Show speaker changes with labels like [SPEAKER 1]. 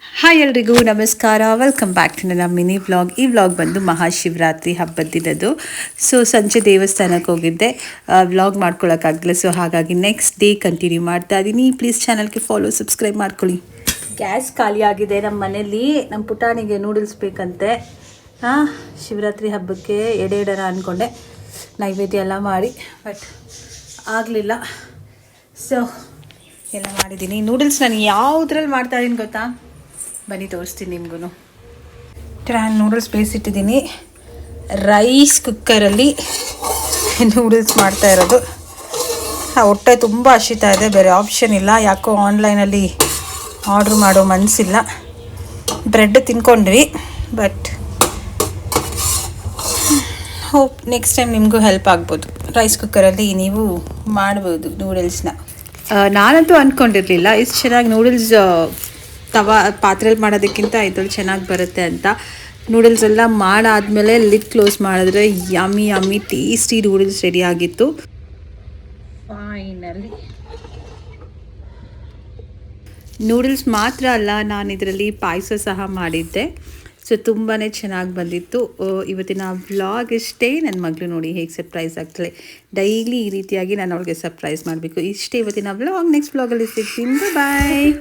[SPEAKER 1] Hi ಎಲ್ರಿಗೂ ನಮಸ್ಕಾರ, welcome back to ನನ್ನ ಮಿನಿ ವ್ಲಾಗ್. ಈ ವ್ಲಾಗ್ ಬಂದು ಮಹಾಶಿವರಾತ್ರಿ ಹಬ್ಬದಿನದು. ಸೊ ಸಂಜೆ ದೇವಸ್ಥಾನಕ್ಕೆ ಹೋಗಿದ್ದೆ, ವ್ಲಾಗ್ ಮಾಡ್ಕೊಳ್ಳೋಕ್ಕಾಗಲಿಲ್ಲ. ಸೊ ಹಾಗಾಗಿ ನೆಕ್ಸ್ಟ್ ಡೇ ಕಂಟಿನ್ಯೂ ಮಾಡ್ತಾ ಇದ್ದೀನಿ. ಪ್ಲೀಸ್ ಚಾನಲ್ಗೆ ಫಾಲೋ, ಸಬ್ಸ್ಕ್ರೈಬ್ ಮಾಡ್ಕೊಳ್ಳಿ. ಗ್ಯಾಸ್ ಖಾಲಿ ಆಗಿದೆ ನಮ್ಮ ಮನೇಲಿ. ನಮ್ಮ ಪುಟಾಣಿಗೆ ನೂಡಲ್ಸ್ ಬೇಕಂತೆ. ಶಿವರಾತ್ರಿ ಹಬ್ಬಕ್ಕೆ ಎಡೆಡರ ಅಂದ್ಕೊಂಡೆ ನೈವೇದ್ಯ ಎಲ್ಲ ಮಾಡಿ, ಬಟ್ ಆಗಲಿಲ್ಲ. ಸೊ ಎಲ್ಲ ಮಾಡಿದ್ದೀನಿ. ನೂಡಲ್ಸ್ ನಾನು ಯಾವುದ್ರಲ್ಲಿ ಮಾಡ್ತಾಯಿದ್ದೀನಿ ಗೊತ್ತಾ? ಬನ್ನಿ ತೋರಿಸ್ತೀನಿ ನಿಮಗೂ. ನಾನು ನೂಡಲ್ಸ್ ಬೇಯಿಸಿಟ್ಟಿದ್ದೀನಿ. ರೈಸ್ ಕುಕ್ಕರಲ್ಲಿ ನೂಡಲ್ಸ್ ಮಾಡ್ತಾ ಇರೋದು. ಹೊಟ್ಟೆ ತುಂಬ ಹಸಿತಾ ಇದೆ, ಬೇರೆ ಆಪ್ಷನ್ ಇಲ್ಲ. ಯಾಕೋ ಆನ್ಲೈನಲ್ಲಿ ಆರ್ಡ್ರ್ ಮಾಡೋ ಮನಸ್ಸಿಲ್ಲ. ಬ್ರೆಡ್ ತಿನ್ಕೊಂಡ್ವಿ, ಬಟ್ ಹೋಪ್ ನೆಕ್ಸ್ಟ್ ಟೈಮ್ ನಿಮಗೂ ಹೆಲ್ಪ್ ಆಗ್ಬೋದು. ರೈಸ್ ಕುಕ್ಕರಲ್ಲಿ ನೀವು ಮಾಡ್ಬೋದು ನೂಡಲ್ಸ್ನ. ನಾನಂತೂ ಅಂದ್ಕೊಂಡಿರಲಿಲ್ಲ ಇಷ್ಟು ಚೆನ್ನಾಗಿ ನೂಡಲ್ಸ್ ಪಾತ್ರೆಯಲ್ಲಿ ಮಾಡೋದಕ್ಕಿಂತ ಇದ್ರಲ್ಲಿ ಚೆನ್ನಾಗಿ ಬರುತ್ತೆ ಅಂತ. ನೂಡಲ್ಸ್ ಎಲ್ಲ ಮಾಡಾದಮೇಲೆ ಲಿಡ್ ಕ್ಲೋಸ್ ಮಾಡಿದ್ರೆ ಯಮ್ಮಿ ಟೇಸ್ಟಿ ನೂಡಲ್ಸ್ ರೆಡಿ ಆಗಿತ್ತು. ಫೈನಲಿ ನೂಡಲ್ಸ್ ಮಾತ್ರ ಅಲ್ಲ, ನಾನು ಇದರಲ್ಲಿ ಪಾಯಸ ಸಹ ಮಾಡಿದ್ದೆ. ಸೊ ತುಂಬಾ ಚೆನ್ನಾಗಿ ಬಂದಿತ್ತು. ಇವತ್ತಿನ ವ್ಲಾಗ್ ಇಷ್ಟೇ. ನನ್ನ ಮಗಳು ನೋಡಿ ಹೇಗೆ ಸರ್ಪ್ರೈಸ್ ಆಗ್ತಾಳೆ. ಡೈಲಿ ಈ ರೀತಿಯಾಗಿ ನಾನು ಅವಳಿಗೆ ಸರ್ಪ್ರೈಸ್ ಮಾಡಬೇಕು. ಇಷ್ಟೇ ಇವತ್ತಿನ ವ್ಲಾಗ್. ನೆಕ್ಸ್ಟ್ ವ್ಲಾಗಲ್ಲಿ ಸಿಗ್ತೀನಿ. ಬಾಯ್.